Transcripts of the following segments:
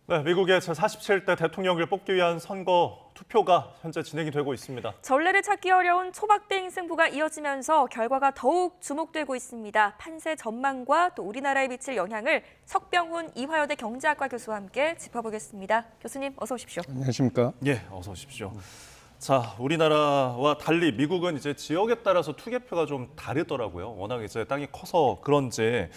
네, 미국의 제47대 대통령을 뽑기 위한 선거 투표가 현재 진행이 되고 있습니다. 전례를 찾기 어려운 초박빙 승부가 이어지면서 결과가 더욱 주목되고 있습니다. 판세 전망과 또 우리나라에 미칠 영향을 석병훈 이화여대 경제학과 교수와 함께 짚어보겠습니다. 교수님, 어서 오십시오. 안녕하십니까? 예, 어서 오십시오. 자, 우리나라와 달리 미국은 이제 지역에 따라서 투개표가 좀 다르더라고요. 워낙 이제 땅이 커서 그런지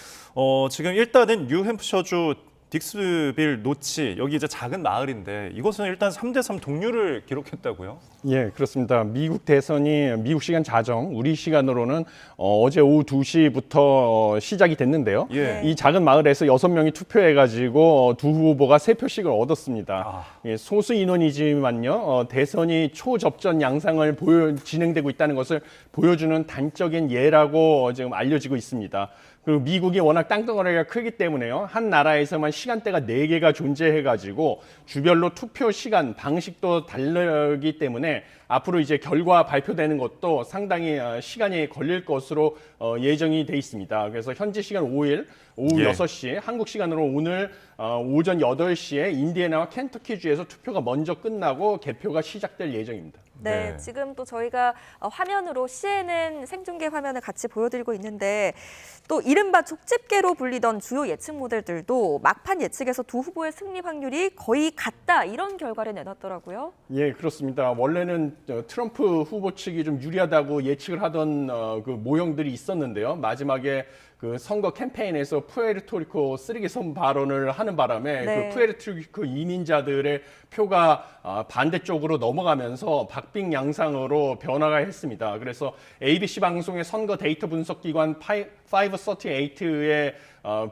지금 일단은 뉴햄프셔주 딕스빌 노치, 여기 이제 작은 마을인데 이곳은 일단 3대3 동률을 기록했다고요? 예, 그렇습니다. 미국 대선이 미국 시간 자정, 우리 시간으로는 어제 오후 2시부터 시작이 됐는데요. 예. 이 작은 마을에서 6명이 투표해가지고 두 후보가 3표씩을 얻었습니다. 예, 소수 인원이지만요, 대선이 초접전 양상을 진행되고 있다는 것을 보여주는 단적인 예라고 지금 알려지고 있습니다. 그리고 미국이 워낙 땅덩어리가 크기 때문에요. 한 나라에서만 시간대가 4개가 존재해가지고 주별로 투표 시간, 방식도 다르기 때문에 앞으로 이제 결과 발표되는 것도 상당히 시간이 걸릴 것으로 예정이 돼 있습니다. 그래서 현지 시간 5일 오후 6시, 한국 시간으로 오늘 오전 8시에 인디애나와 켄터키주에서 투표가 먼저 끝나고 개표가 시작될 예정입니다. 네, 지금 또 저희가 화면으로 CNN 생중계 화면을 같이 보여드리고 있는데 또 이른바 족집게로 불리던 주요 예측 모델들도 막판 예측에서 두 후보의 승리 확률이 거의 같다 이런 결과를 내놨더라고요. 예, 그렇습니다. 원래는 트럼프 후보 측이 좀 유리하다고 예측을 하던 그 모형들이 있었는데요. 마지막에 그 선거 캠페인에서 푸에르토리코 쓰레기섬 발언을 하는 바람에 그 푸에르토리코 이민자들의 표가 반대쪽으로 넘어가면서 박빙 양상으로 변화가 했습니다. 그래서 ABC 방송의 선거 데이터 분석 기관 538의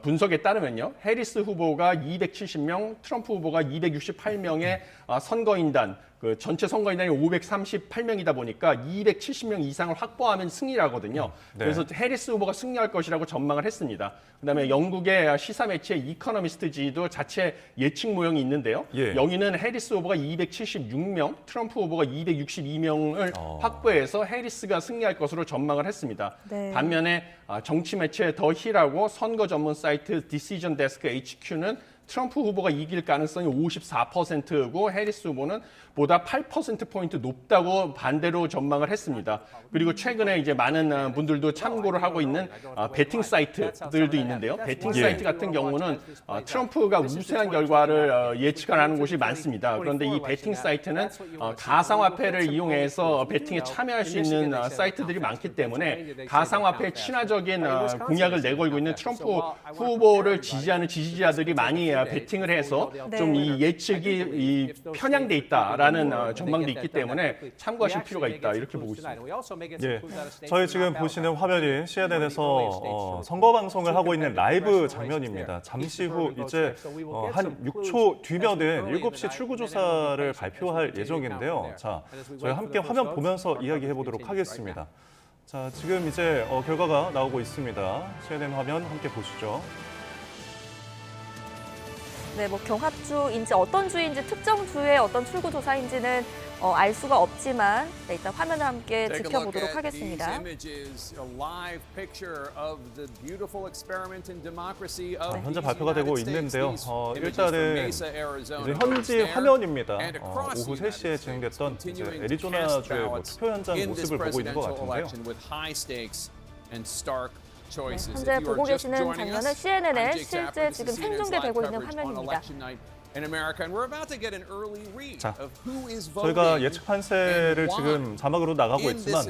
분석에 따르면요, 해리스 후보가 270명, 트럼프 후보가 268명의 선거인단, 그 전체 선거인단이 538명이다 보니까 270명 이상을 확보하면 승리라거든요. 그래서 해리스 후보가 승리할 것이라고 전망을 했습니다. 그다음에 영국의 시사 매체 이코노미스트지도 자체 예측 모형이 있는데요. 여기는 해리스 후보가 276명, 트럼프 후보가 262명을 확보해서 해리스가 승리할 것으로 전망을 했습니다. 반면에 정치 매체 더 힐하고 선거 전문 사이트 디시전 데스크 HQ는 트럼프 후보가 이길 가능성이 54%고 해리스 후보는 보다 8%포인트 높다고 반대로 전망을 했습니다. 그리고 최근에 이제 많은 분들도 참고를 하고 있는 베팅 사이트들도 있는데요. 베팅 사이트 같은 경우는 트럼프가 우세한 결과를 예측하는 곳이 많습니다. 그런데 이 베팅 사이트는 가상화폐를 이용해서 베팅에 참여할 수 있는 사이트들이 많기 때문에 가상화폐 친화적인 공약을 내걸고 있는 트럼프 후보를 지지하는 지지자들이 많이 베팅을 해서 좀 이 예측이 편향돼 있다라는 전망도 있기 때문에 참고하실 필요가 있다 이렇게 보고 있습니다. 예, 저희 지금 보시는 화면이 CNN에서 선거 방송을 하고 있는 라이브 장면입니다. 잠시 후 이제 한 6초 뒤면은 7시 출구조사를 발표할 예정인데요. 자, 저희 함께 화면 보면서 이야기해 보도록 하겠습니다. 자, 지금 이제 결과가 나오고 있습니다. CNN 화면 함께 보시죠. 네, 뭐 경합주인지 어떤 주인지 특정 주의 어떤 출구 조사인지는 알 수가 없지만 일단 화면을 함께 지켜보도록 하겠습니다. 현재 발표가 되고 있는데요. 일단은 이제 현지 화면입니다. 오후 3시에 진행됐던 이제 애리조나주의 투표 현장 모습을 보고 있는 것 같은데요. 현재 보고 계시는 장면은 CNN에 실제 지금 생중계되고 있는 화면입니다. 자, 저희가 예측 판세를 지금 자막으로 나가고 있지만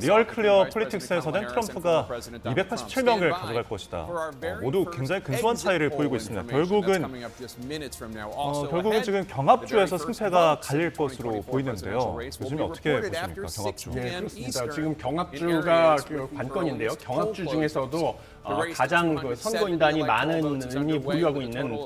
리얼 클리어 폴리틱스에서는 트럼프가 287명을 가져갈 것이다. 모두 굉장히 근소한 차이를 보이고 있습니다. 결국은 지금 경합주에서 승패가 갈릴 것으로 보이는데요. 요즘에 어떻게 보십니까, 경합주? 네, 그렇습니다. 지금 경합주가 관건인데요. 경합주 중에서도 가장 그 선거인단이 많은 의미 보유하고 있는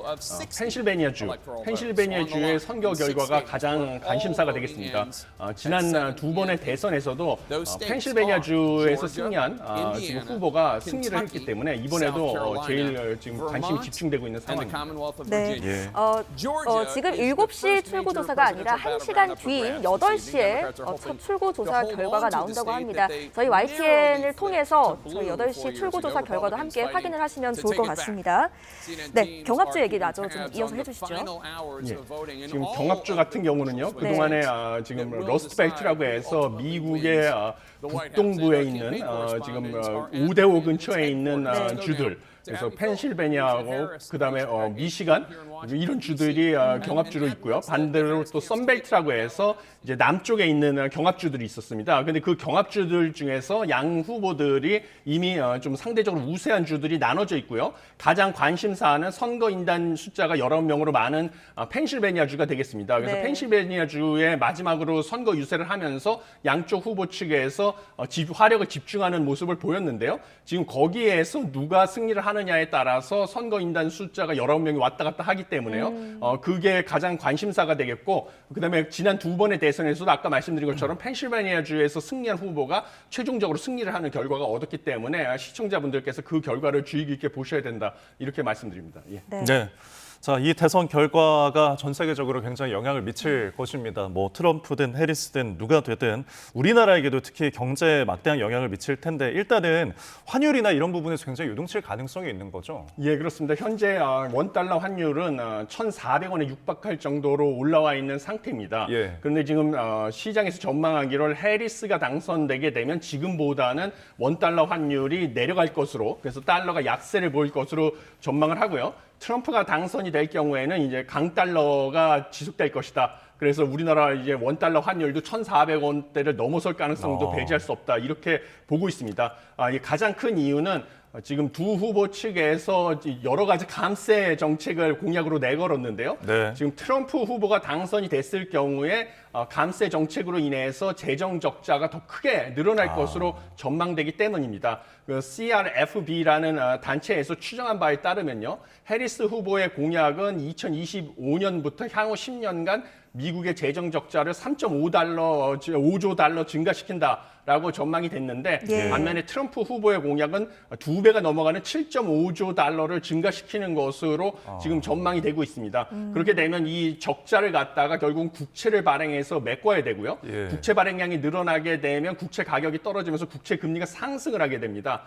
펜실베니아주의 선거 결과가 가장 관심사가 되겠습니다. 지난 두 번의 대선에서도 펜실베니아주에서 승리한 지금 후보가 승리를 했기 때문에 이번에도 제일 지금 관심이 집중되고 있는 상황입니다. 네, 지금 7시 출구 조사가 아니라 1시간 뒤인 8시에 첫 출구 조사 결과가 나온다고 합니다. 저희 YTN을 통해서 저희 8시 출구 조사 결과도 함께 확인을 하시면 좋을 것 같습니다. 네, 경합주 얘기 나죠. 좀 이어서 해주시죠. 있죠. 예. 지금 경합주 같은 경우는요. 그동안에 지금 러스트벨트라고 해서 미국의 북동부에 있는 지금 5대5 근처에 있는 주들. 그래서 펜실베니아하고 그다음에 미시간 이런 주들이 경합주로 있고요. 반대로 또 선벨트라고 해서 이제 남쪽에 있는 경합주들이 있었습니다. 근데 그 경합주들 중에서 양 후보들이 이미 좀 상대적으로 우세한 주들이 나눠져 있고요. 가장 관심사는 선거인단 숫자가 19명으로 많은 펜실베니아 주가 되겠습니다. 그래서 네. 펜실베니아 주에 마지막으로 선거 유세를 하면서 양쪽 후보 측에서 화력을 집중하는 모습을 보였는데요. 지금 거기에서 누가 승리를 하느냐에 따라서 선거인단 숫자가 19명이 왔다 갔다 하기 때문에요. 그게 가장 관심사가 되겠고, 그다음에 지난 두 번의 대선에서도 아까 말씀드린 것처럼 펜실베니아 주에서 승리한 후보가 최종적으로 승리를 하는 결과가 얻었기 때문에 시청자분들께서 그 결과를 주의 깊게 보셔야 된다. 이렇게 말씀드립니다. 예. 네. 자, 이 대선 결과가 전 세계적으로 굉장히 영향을 미칠 것입니다. 뭐 트럼프든 해리스든 누가 되든 우리나라에게도 특히 경제에 막대한 영향을 미칠 텐데 일단은 환율이나 이런 부분에서 굉장히 유동칠 가능성이 있는 거죠. 예, 그렇습니다. 현재 원달러 환율은 1,400원에 육박할 정도로 올라와 있는 상태입니다. 예. 그런데 지금 시장에서 전망하기를 해리스가 당선되게 되면 지금보다는 원달러 환율이 내려갈 것으로, 그래서 달러가 약세를 보일 것으로 전망을 하고요. 트럼프가 당선이 될 경우에는 이제 강달러가 지속될 것이다. 그래서 우리나라 이제 원달러 환율도 1,400원대를 넘어설 가능성도 배제할 수 없다. 이렇게 보고 있습니다. 가장 큰 이유는 지금 두 후보 측에서 여러 가지 감세 정책을 공약으로 내걸었는데요. 네. 지금 트럼프 후보가 당선이 됐을 경우에 감세 정책으로 인해서 재정 적자가 더 크게 늘어날 것으로 전망되기 때문입니다. 그 CRFB라는 단체에서 추정한 바에 따르면요, 해리스 후보의 공약은 2025년부터 향후 10년간 미국의 재정 적자를 5조 달러 증가시킨다라고 전망이 됐는데 예. 반면에 트럼프 후보의 공약은 2배가 넘어가는 7.5조 달러를 증가시키는 것으로 지금 전망이 되고 있습니다. 그렇게 되면 이 적자를 갖다가 결국 국채를 발행해서 메꿔야 되고요. 예. 국채 발행량이 늘어나게 되면 국채 가격이 떨어지면서 국채 금리가 상승을 하게 됩니다.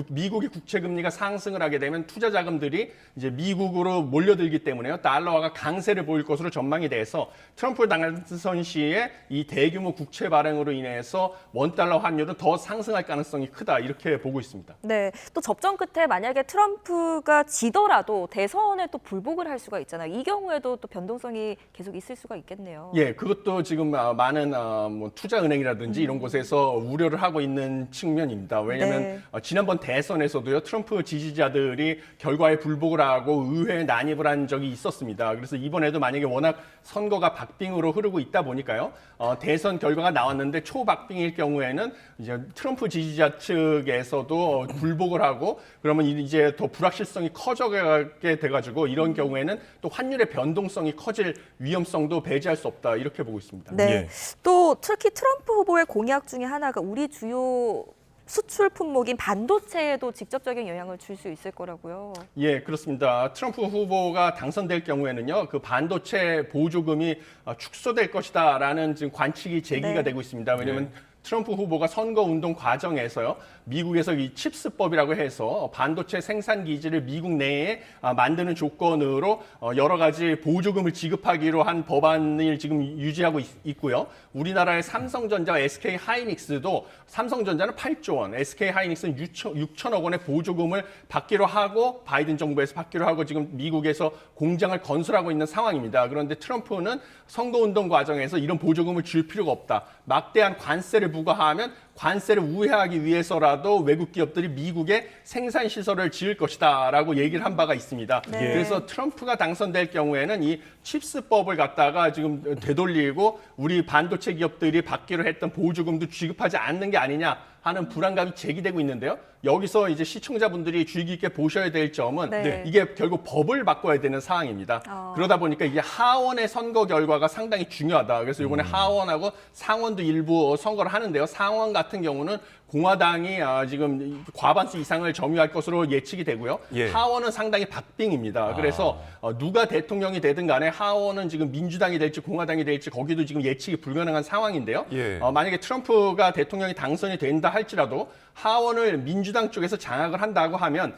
미국의 국채 금리가 상승을 하게 되면 투자 자금들이 이제 미국으로 몰려들기 때문에요. 달러화가 강세를 보일 것으로 전망이 돼서 트럼프 당선 시에 이 대규모 국채 발행으로 인해서 원달러 환율은 더 상승할 가능성이 크다 이렇게 보고 있습니다. 네, 또 접전 끝에 만약에 트럼프가 지더라도 대선에 또 불복을 할 수가 있잖아요. 이 경우에도 또 변동성이 계속 있을 수가 있겠네요. 예, 그것도 지금 많은 뭐 투자은행이라든지 이런 곳에서 우려를 하고 있는 측면입니다. 왜냐하면 지난번 대선에서도요, 트럼프 지지자들이 결과에 불복을 하고 의회에 난입을 한 적이 있었습니다. 그래서 이번에도 만약에 워낙 선거가 박빙으로 흐르고 있다 보니까요, 대선 결과가 나왔는데 초박빙일 경우에는 이제 트럼프 지지자 측에서도 불복을 하고 그러면 이제 더 불확실성이 커져가게 돼가지고 이런 경우에는 또 환율의 변동성이 커질 위험성도 배제할 수 없다 이렇게 보고 있습니다. 네, 예. 또 특히 트럼프 후보의 공약 중에 하나가 우리 주요 수출 품목인 반도체에도 직접적인 영향을 줄 수 있을 거라고요. 예, 그렇습니다. 트럼프 후보가 당선될 경우에는요, 그 반도체 보조금이 축소될 것이다라는 지금 관측이 제기가 네. 되고 있습니다. 왜냐하면 트럼프 후보가 선거운동 과정에서요, 미국에서 이 칩스법이라고 해서 반도체 생산 기지를 미국 내에 만드는 조건으로 여러 가지 보조금을 지급하기로 한 법안을 지금 유지하고 있고요. 우리나라의 삼성전자와 SK 하이닉스도 삼성전자는 8조 원, SK 하이닉스는 6천억 원의 보조금을 받기로 하고 바이든 정부에서 받기로 하고 지금 미국에서 공장을 건설하고 있는 상황입니다. 그런데 트럼프는 선거운동 과정에서 이런 보조금을 줄 필요가 없다. 막대한 관세를 부과하면 관세를 우회하기 위해서라도 외국 기업들이 미국에 생산 시설을 지을 것이다라고 얘기를 한 바가 있습니다. 네. 그래서 트럼프가 당선될 경우에는 이 칩스법을 갖다가 지금 되돌리고 우리 반도체 기업들이 받기로 했던 보조금도 지급하지 않는 게 아니냐 하는 불안감이 제기되고 있는데요. 여기서 이제 시청자분들이 주의 깊게 보셔야 될 점은 네. 이게 결국 법을 바꿔야 되는 상황입니다. 그러다 보니까 이게 하원의 선거 결과가 상당히 중요하다. 그래서 이번에 하원하고 상원도 일부 선거를 하는데요. 상원 같은 경우는 공화당이 지금 과반수 이상을 점유할 것으로 예측이 되고요. 예. 하원은 상당히 박빙입니다. 그래서 누가 대통령이 되든 간에 하원은 지금 민주당이 될지 공화당이 될지 거기도 지금 예측이 불가능한 상황인데요. 예. 만약에 트럼프가 대통령이 당선이 된다 할지라도 하원을 민주당 쪽에서 장악을 한다고 하면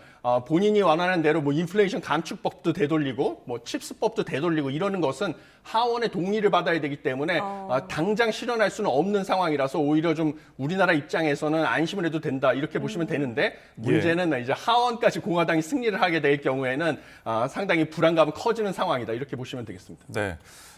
본인이 원하는 대로 뭐 인플레이션 감축법도 되돌리고 뭐 칩스법도 되돌리고 이러는 것은 하원의 동의를 받아야 되기 때문에 당장 실현할 수는 없는 상황이라서 오히려 좀 우리나라 입장에서는 안심을 해도 된다 이렇게 보시면 되는데 문제는 이제 하원까지 공화당이 승리를 하게 될 경우에는 상당히 불안감은 커지는 상황이다 이렇게 보시면 되겠습니다. 네.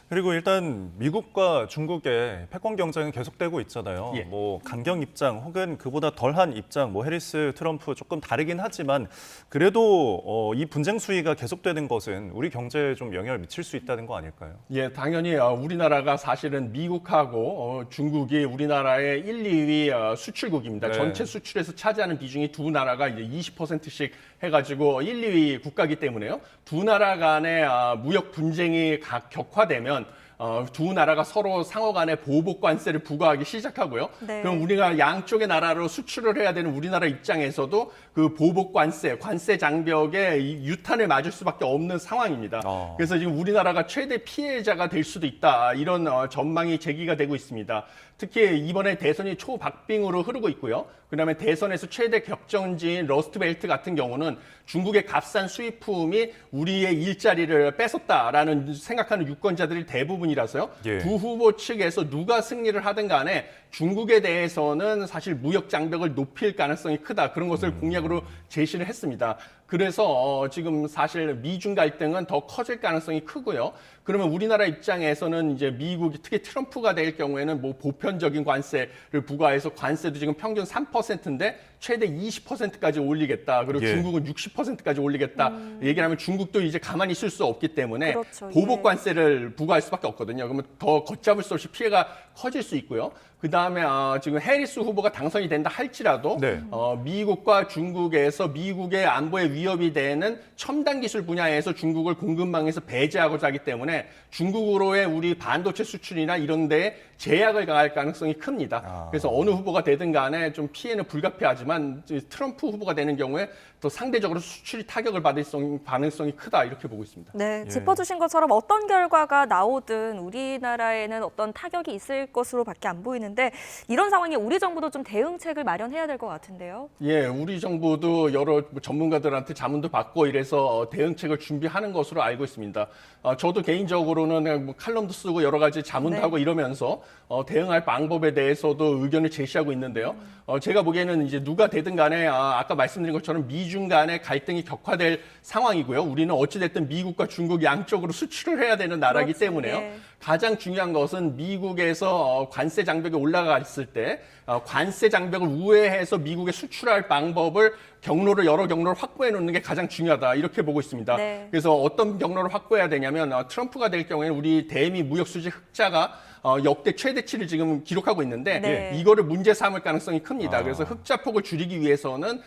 그리고 일단 미국과 중국의 패권 경쟁은 계속되고 있잖아요. 예. 뭐 강경 입장 혹은 그보다 덜한 입장, 뭐 해리스, 트럼프 조금 다르긴 하지만 그래도 이 분쟁 수위가 계속되는 것은 우리 경제에 좀 영향을 미칠 수 있다는 거 아닐까요? 예, 당연히 우리나라가 사실은 미국하고 중국이 우리나라의 1, 2위 수출국입니다. 네. 전체 수출에서 차지하는 비중이 두 나라가 이제 20%씩 해가지고 1, 2위 국가이기 때문에요. 두 나라 간의 무역 분쟁이 격화되면 두 나라가 서로 상호 간에 보복 관세를 부과하기 시작하고요. 네. 그럼 우리가 양쪽의 나라로 수출을 해야 되는 우리나라 입장에서도 그 보복 관세 장벽에 유탄을 맞을 수밖에 없는 상황입니다. 그래서 지금 우리나라가 최대 피해자가 될 수도 있다. 이런 전망이 제기가 되고 있습니다. 특히 이번에 대선이 초박빙으로 흐르고 있고요. 그다음에 대선에서 최대 격전지인 러스트벨트 같은 경우는 중국의 값싼 수입품이 우리의 일자리를 뺏었다라는 생각하는 유권자들이 대부분이라서요. 예. 두 후보 측에서 누가 승리를 하든 간에 중국에 대해서는 사실 무역 장벽을 높일 가능성이 크다. 그런 것을 공약으로 제시를 했습니다. 그래서 지금 사실 미중 갈등은 더 커질 가능성이 크고요. 그러면 우리나라 입장에서는 이제 미국이 특히 트럼프가 될 경우에는 뭐 보편적인 관세를 부과해서 관세도 지금 평균 3%인데 최대 20%까지 올리겠다. 그리고 예. 중국은 60%까지 올리겠다. 얘기를 하면 중국도 이제 가만히 있을 수 없기 때문에 그렇죠. 보복 예. 관세를 부과할 수밖에 없거든요. 그러면 더 걷잡을 수 없이 피해가 커질 수 있고요. 그 다음에 지금 해리스 후보가 당선이 된다 할지라도 네. 미국과 중국에서 미국의 안보에 위협이 되는 첨단 기술 분야에서 중국을 공급망에서 배제하고자 하기 때문에 중국으로의 우리 반도체 수출이나 이런 데에 제약을 가할 가능성이 큽니다. 그래서 어느 후보가 되든 간에 좀 피해는 불가피하지만 트럼프 후보가 되는 경우에 또 상대적으로 수출이 타격을 받을 가능성이 크다 이렇게 보고 있습니다. 네, 예. 짚어주신 것처럼 어떤 결과가 나오든 우리나라에는 어떤 타격이 있을 것으로밖에 안 보이는데 이런 상황에 우리 정부도 좀 대응책을 마련해야 될 것 같은데요. 예, 우리 정부도 여러 전문가들한테 자문도 받고 이래서 대응책을 준비하는 것으로 알고 있습니다. 저도 개인적으로는 뭐 칼럼도 쓰고 여러 가지 자문도 네. 하고 이러면서 대응할 방법에 대해서도 의견을 제시하고 있는데요. 제가 보기에는 이제 누가 되든 간에 아까 말씀드린 것처럼 미중 간의 갈등이 격화될 상황이고요. 우리는 어찌됐든 미국과 중국 양쪽으로 수출을 해야 되는 나라이기 그렇죠. 때문에요. 예. 가장 중요한 것은 미국에서 관세 장벽이 올라갔을 때 관세 장벽을 우회해서 미국에 수출할 방법을 여러 경로를 확보해 놓는 게 가장 중요하다 이렇게 보고 있습니다. 네. 그래서 어떤 경로를 확보해야 되냐면 트럼프가 될 경우에는 우리 대미 무역 수지 흑자가 역대 최대치를 지금 기록하고 있는데 네. 이거를 문제 삼을 가능성이 큽니다. 그래서 흑자폭을 줄이기 위해서는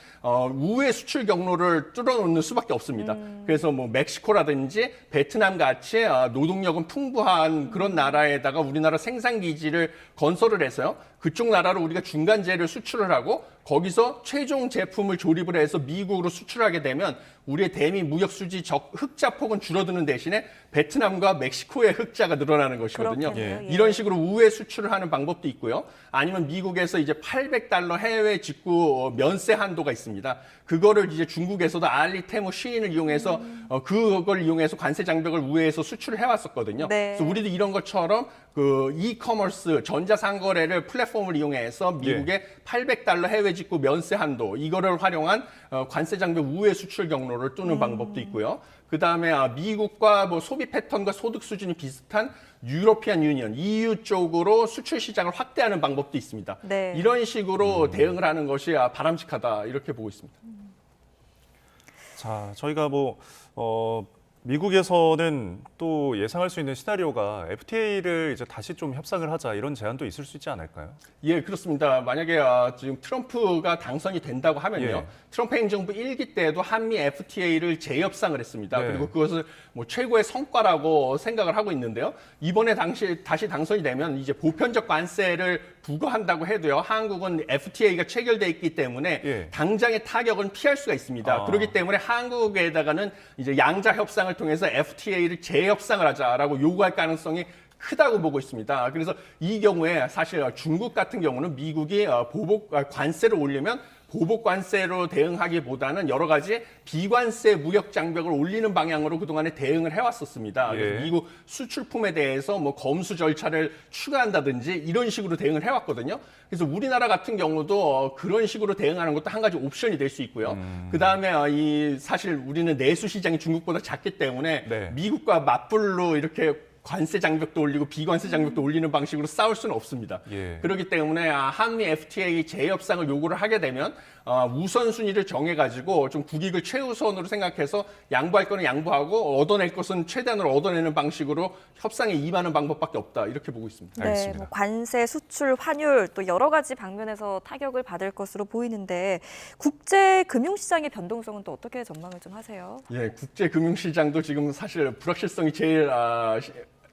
우회 수출 경로를 뚫어놓는 수밖에 없습니다. 그래서 뭐 멕시코라든지 베트남 같이 노동력은 풍부한 그런 나라에다가 우리나라 생산 기지를 건설을 해서요. 그쪽 나라로 우리가 중간재를 수출을 하고 거기서 최종 제품을 조립을 해서 미국으로 수출하게 되면 우리의 대미 무역 수지 흑자폭은 줄어드는 대신에 베트남과 멕시코의 흑자가 늘어나는 것이거든요. 그렇겠네요. 예. 이런 식으로 우회 수출을 하는 방법도 있고요. 아니면 미국에서 이제 $800 해외 직구 면세 한도가 있습니다. 그거를 이제 중국에서도 알리테무 시인을 이용해서 그걸 이용해서 관세 장벽을 우회해서 수출을 해왔었거든요. 네. 그래서 우리도 이런 것처럼 그 이커머스 전자상거래를 플랫폼을 이용해서 미국의 $800 해외 직구 면세 한도 이거를 활용한 관세 장벽 우회 수출 경로를 뚫는 방법도 있고요. 그 다음에 미국과 뭐 소비 패턴과 소득 수준이 비슷한 유로피안 유니언, EU 쪽으로 수출 시장을 확대하는 방법도 있습니다. 네. 이런 식으로 대응을 하는 것이 바람직하다 이렇게 보고 있습니다. 자, 저희가 미국에서는 또 예상할 수 있는 시나리오가 FTA를 이제 다시 좀 협상을 하자 이런 제안도 있을 수 있지 않을까요? 예, 그렇습니다. 만약에 지금 트럼프가 당선이 된다고 하면요. 예. 트럼프 행정부 1기 때도 한미 FTA를 재협상을 했습니다. 네. 그리고 그것을 뭐 최고의 성과라고 생각을 하고 있는데요. 이번에 다시 당선이 되면 이제 보편적 관세를 부과한다고 해도요. 한국은 FTA가 체결돼 있기 때문에 예. 당장의 타격은 피할 수가 있습니다. 그렇기 때문에 한국에다가는 이제 양자 협상을 통해서 FTA를 재협상을 하자라고 요구할 가능성이 크다고 보고 있습니다. 그래서 이 경우에 사실 중국 같은 경우는 미국이 보복 관세를 올리면 보복 관세로 대응하기보다는 여러 가지 비관세 무역 장벽을 올리는 방향으로 그동안에 대응을 해왔었습니다. 그래서 예. 미국 수출품에 대해서 뭐 검수 절차를 추가한다든지 이런 식으로 대응을 해왔거든요. 그래서 우리나라 같은 경우도 그런 식으로 대응하는 것도 한 가지 옵션이 될 수 있고요. 그 다음에 사실 우리는 내수 시장이 중국보다 작기 때문에 네. 미국과 맞불로 이렇게 관세 장벽도 올리고 비관세 장벽도 올리는 방식으로 싸울 수는 없습니다. 예. 그렇기 때문에 한미 FTA 재협상을 요구를 하게 되면 우선순위를 정해가지고 좀 국익을 최우선으로 생각해서 양보할 거는 양보하고 얻어낼 것은 최대한으로 얻어내는 방식으로 협상에 임하는 방법밖에 없다 이렇게 보고 있습니다. 네, 알겠습니다. 뭐 관세, 수출, 환율 또 여러 가지 방면에서 타격을 받을 것으로 보이는데 국제 금융시장의 변동성은 또 어떻게 전망을 좀 하세요? 예, 국제 금융시장도 지금 사실 불확실성이 제일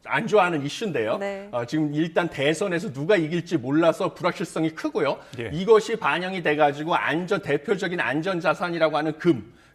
안 좋아하는 이슈인데요. 네. 지금 일단 대선에서 누가 이길지 몰라서 불확실성이 크고요. 예. 이것이 반영이 돼가지고 대표적인 안전자산이라고 하는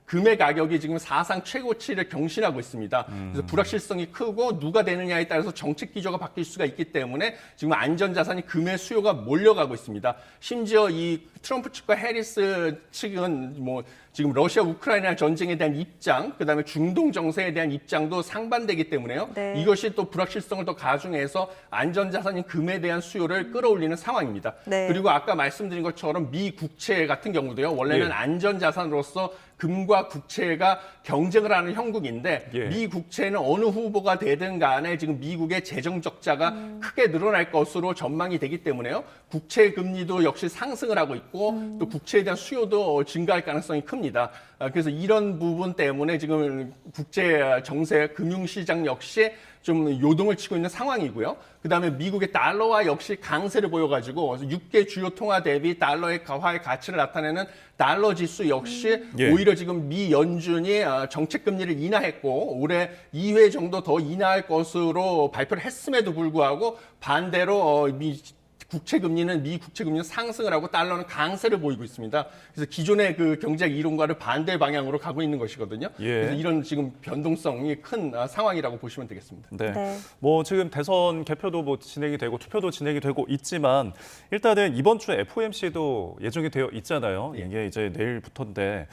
금의 가격이 지금 사상 최고치를 경신하고 있습니다. 그래서 불확실성이 크고 누가 되느냐에 따라서 정책 기조가 바뀔 수가 있기 때문에 지금 안전자산이 금의 수요가 몰려가고 있습니다. 심지어 이 트럼프 측과 해리스 측은 뭐 지금 러시아 우크라이나 전쟁에 대한 입장, 그다음에 중동 정세에 대한 입장도 상반되기 때문에요. 네. 이것이 또 불확실성을 더 가중해서 안전자산인 금에 대한 수요를 끌어올리는 상황입니다. 네. 그리고 아까 말씀드린 것처럼 미 국채 같은 경우도요. 원래는 예. 안전자산으로서 금과 국채가 경쟁을 하는 형국인데 예. 미 국채는 어느 후보가 되든 간에 지금 미국의 재정 적자가 크게 늘어날 것으로 전망이 되기 때문에요. 국채 금리도 역시 상승을 하고 있고 또 국채에 대한 수요도 증가할 가능성이 큽니다. 그래서 이런 부분 때문에 지금 국제 정세 금융시장 역시 좀 요동을 치고 있는 상황이고요. 그다음에 미국의 달러화 역시 강세를 보여가지고 6개 주요 통화 대비 달러의 강화의 가치를 나타내는 달러 지수 역시 예. 오히려 지금 미 연준이 정책 금리를 인하했고 올해 2회 정도 더 인하할 것으로 발표를 했음에도 불구하고 반대로 미 국채 금리는 상승을 하고 달러는 강세를 보이고 있습니다. 그래서 기존의 그 경제학 이론과를 반대 방향으로 가고 있는 것이거든요. 예. 그래서 이런 지금 변동성이 큰 상황이라고 보시면 되겠습니다. 네. 네. 뭐 지금 대선 개표도 뭐 진행이 되고 투표도 진행이 되고 있지만 일단은 이번 주에 FOMC도 예정이 되어 있잖아요. 예. 이게 이제 내일부터인데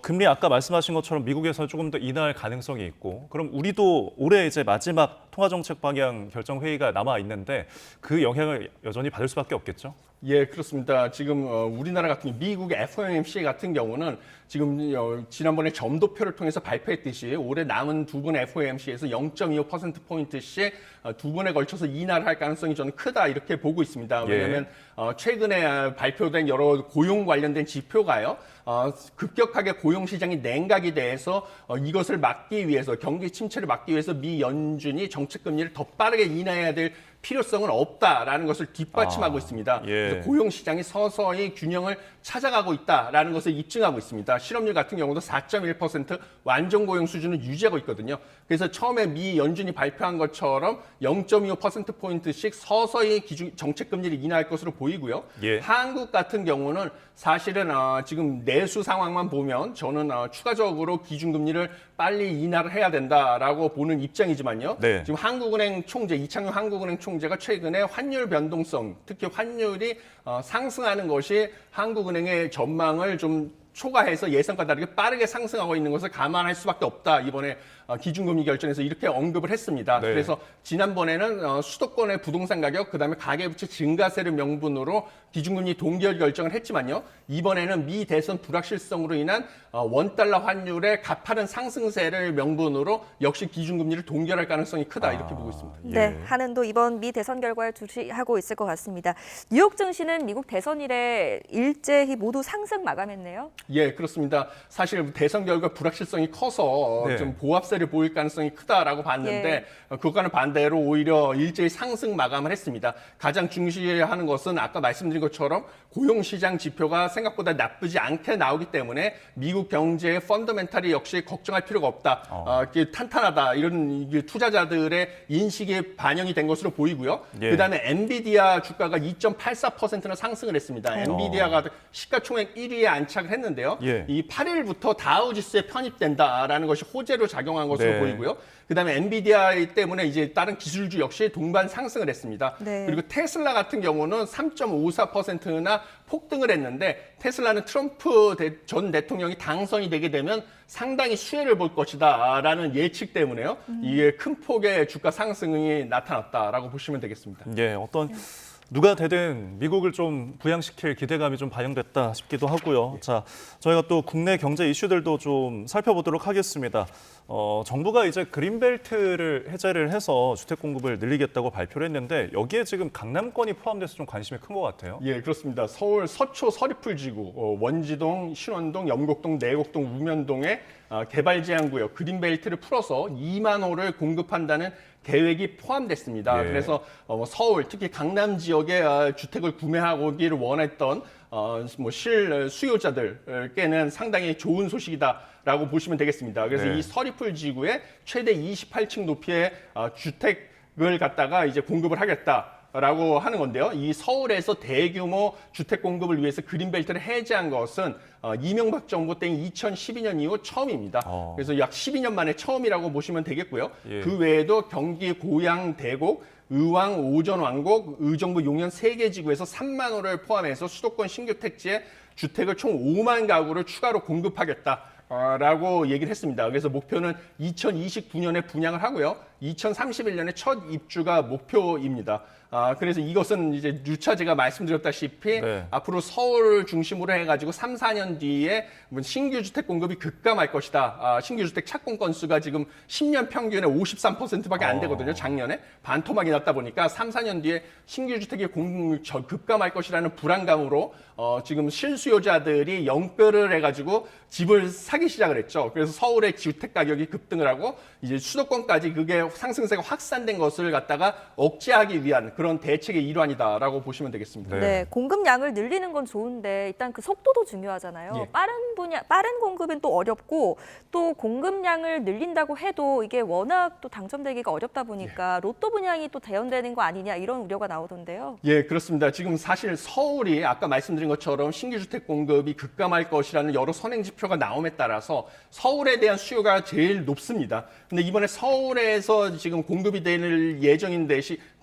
금리 아까 말씀하신 것처럼 미국에서 조금 더 인하할 가능성이 있고 그럼 우리도 올해 이제 마지막 통화정책 방향 결정 회의가 남아 있는데 그 영향을 여전히 받을 수밖에 없겠죠. 예, 그렇습니다. 지금 우리나라 같은 경우 미국의 FOMC 같은 경우는 지금 지난번에 점도표를 통해서 발표했듯이 올해 남은 두 번 FOMC에서 0.25%포인트씩 두 번에 걸쳐서 인하를 할 가능성이 저는 크다 이렇게 보고 있습니다. 왜냐하면 최근에 발표된 여러 고용 관련된 지표가요. 급격하게 고용 시장이 냉각이 돼서 이것을 막기 위해서 경기 침체를 막기 위해서 미 연준이 정책 금리를 더 빠르게 인하해야 될 필요성은 없다라는 것을 뒷받침하고 있습니다. 예. 그래서 고용 시장이 서서히 균형을 찾아가고 있다라는 것을 입증하고 있습니다. 실업률 같은 경우도 4.1% 완전 고용 수준을 유지하고 있거든요. 그래서 처음에 미 연준이 발표한 것처럼 0.25%포인트씩 서서히 정책 금리를 인하할 것으로 보이고요. 예. 한국 같은 경우는 사실은 지금 내수 상황만 보면 저는 추가적으로 기준금리를 빨리 인하를 해야 된다라고 보는 입장이지만요. 네. 지금 한국은행 총재, 이창용 한국은행 총재가 최근에 환율 변동성, 특히 환율이 상승하는 것이 한국은행의 전망을 좀 초과해서 예상과 다르게 빠르게 상승하고 있는 것을 감안할 수밖에 없다. 이번에 기준금리 결정에서 이렇게 언급을 했습니다. 네. 그래서 지난번에는 수도권의 부동산 가격, 그다음에 가계부채 증가세를 명분으로 기준금리 동결 결정을 했지만요. 이번에는 미 대선 불확실성으로 인한 원달러 환율의 가파른 상승세를 명분으로 역시 기준금리를 동결할 가능성이 크다. 이렇게 보고 있습니다. 네, 한은도 이번 미 대선 결과에 주시하고 있을 것 같습니다. 뉴욕 증시는 미국 대선 이래 일제히 모두 상승 마감했네요. 예, 그렇습니다. 사실 대선 결과 불확실성이 커서 네. 좀 보합 증가세를 보일 가능성이 크다라고 봤는데 그것과는 반대로 오히려 일제히 상승 마감을 했습니다. 가장 중시하는 것은 아까 말씀드린 것처럼 고용시장 지표가 생각보다 나쁘지 않게 나오기 때문에 미국 경제의 펀더멘탈이 역시 걱정할 필요가 없다. 탄탄하다. 이런 투자자들의 인식이 반영이 된 것으로 보이고요. 그다음에 엔비디아 주가가 2.84%나 상승을 했습니다. 엔비디아가 시가총액 1위에 안착을 했는데요. 이 8일부터 다우지수에 편입된다라는 것이 호재로 작용한 것으로 보이고요. 그다음에 엔비디아 때문에 이제 다른 기술주 역시 동반 상승을 했습니다. 그리고 테슬라 같은 경우는 3.54%나 폭등을 했는데 테슬라는 트럼프 전 대통령이 당선이 되게 되면 상당히 수혜를 볼 것이다라는 예측 때문에요. 이게 큰 폭의 주가 상승이 나타났다라고 보시면 되겠습니다. 누가 되든 미국을 좀 부양시킬 기대감이 좀 반영됐다 싶기도 하고요. 자, 저희가 또 국내 경제 이슈들도 좀 살펴보도록 하겠습니다. 정부가 이제 그린벨트를 해제를 해서 주택 공급을 늘리겠다고 발표를 했는데 여기에 지금 강남권이 포함돼서 좀 관심이 큰 것 같아요. 예, 그렇습니다. 서울 서초 서리풀지구, 원지동, 신원동, 영곡동, 내곡동, 우면동의 개발 제한구역 그린벨트를 풀어서 2만 호를 공급한다는 계획이 포함됐습니다. 그래서 서울, 특히 강남 지역에 주택을 구매하기를 원했던 수요자들께는 상당히 좋은 소식이다라고 보시면 되겠습니다. 그래서 이 서리풀 지구에 최대 28층 높이의 주택을 갖다가 이제 공급을 하겠다라고 하는 건데요. 이 서울에서 대규모 주택 공급을 위해서 그린벨트를 해제한 것은 이명박 정부 때 2012년 이후 처음입니다. 그래서 약 12년 만에 처음이라고 보시면 되겠고요. 그 외에도 경기 고양 대곡, 의왕, 오전, 왕곡, 의정부, 용현 3개 지구에서 3만 호를 포함해서 수도권 신규 택지에 주택을 총 5만 가구를 추가로 공급하겠다라고 얘기를 했습니다. 그래서 목표는 2029년에 분양을 하고요. 2031년에 첫 입주가 목표입니다. 그래서 이것은 이제 누차 제가 말씀드렸다시피 앞으로 서울을 중심으로 해가지고 3, 4년 뒤에 신규 주택 공급이 급감할 것이다. 신규 주택 착공 건수가 지금 10년 평균에 53%밖에 안 되거든요. 작년에 반토막이 났다 보니까 3, 4년 뒤에 신규 주택이 급감할 것이라는 불안감으로 지금 실수요자들이 연끌을 해가지고 집을 사기 시작을 했죠. 그래서 서울의 주택 가격이 급등을 하고 이제 수도권까지 그게 상승세가 확산된 것을 갖다가 억제하기 위한 그런 대책의 일환이다라고 보시면 되겠습니다. 네, 공급량을 늘리는 건 좋은데 일단 그 속도도 중요하잖아요. 빠른 공급은 또 어렵고 또 공급량을 늘린다고 해도 이게 워낙 또 당첨되기가 어렵다 보니까 로또 분양이 또 대연되는 거 아니냐 이런 우려가 나오던데요. 예, 그렇습니다. 지금 사실 서울이 아까 말씀드린 것처럼 신규 주택 공급이 급감할 것이라는 여러 선행 지표가 나옴에 따라서 서울에 대한 수요가 제일 높습니다. 근데 이번에 서울에서 지금 공급이 될 예정인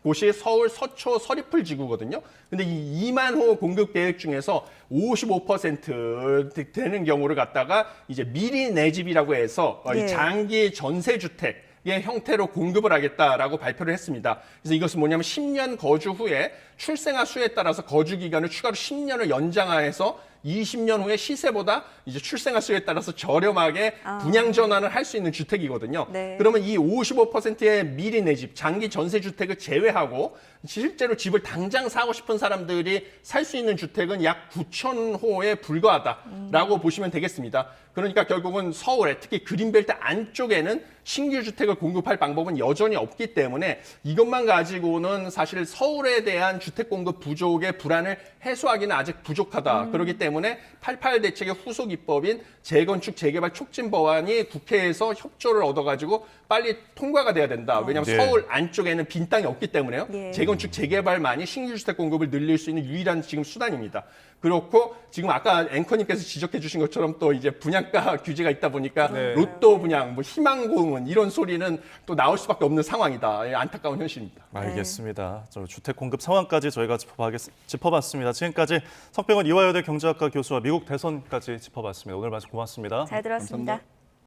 곳이 서울 서초 서리풀 지구거든요. 근데 이 2만 호 공급 계획 중에서 55% 되는 경우를 갖다가 이제 미리 내 집이라고 해서 이 장기 전세 주택 의 형태로 공급을 하겠다라고 발표를 했습니다. 그래서 이것은 뭐냐면 10년 거주 후에 출생아 수에 따라서 거주 기간을 추가로 10년을 연장해서 20년 후에 시세보다 이제 출생아 수에 따라서 저렴하게 분양 전환을 할 수 있는 주택이거든요. 그러면 이 55%의 미리 내 집, 장기 전세 주택을 제외하고 실제로 집을 당장 사고 싶은 사람들이 살 수 있는 주택은 약 9,000호에 불과하다라고 보시면 되겠습니다. 그러니까 결국은 서울에 특히 그린벨트 안쪽에는 신규 주택을 공급할 방법은 여전히 없기 때문에 이것만 가지고는 사실 서울에 대한 주택 공급 부족의 불안을 해소하기는 아직 부족하다. 그렇기 때문에 88 대책의 후속 입법인 재건축 재개발 촉진 법안이 국회에서 협조를 얻어가지고 빨리 통과가 돼야 된다. 왜냐하면 서울 안쪽에는 빈 땅이 없기 때문에요. 재건축 재개발만이 신규 주택 공급을 늘릴 수 있는 유일한 지금 수단입니다. 그렇고 지금 아까 앵커님께서 지적해 주신 것처럼 또 이제 분양가 규제가 있다 보니까 로또 분양, 희망고문 이런 소리는 또 나올 수밖에 없는 상황이다. 안타까운 현실입니다. 알겠습니다. 주택 공급 상황까지 저희가 짚어봤습니다. 지금까지 석병원 이화여대 경제학과 교수와 미국 대선까지 짚어봤습니다. 오늘 말씀 고맙습니다. 잘 들었습니다. 감사합니다.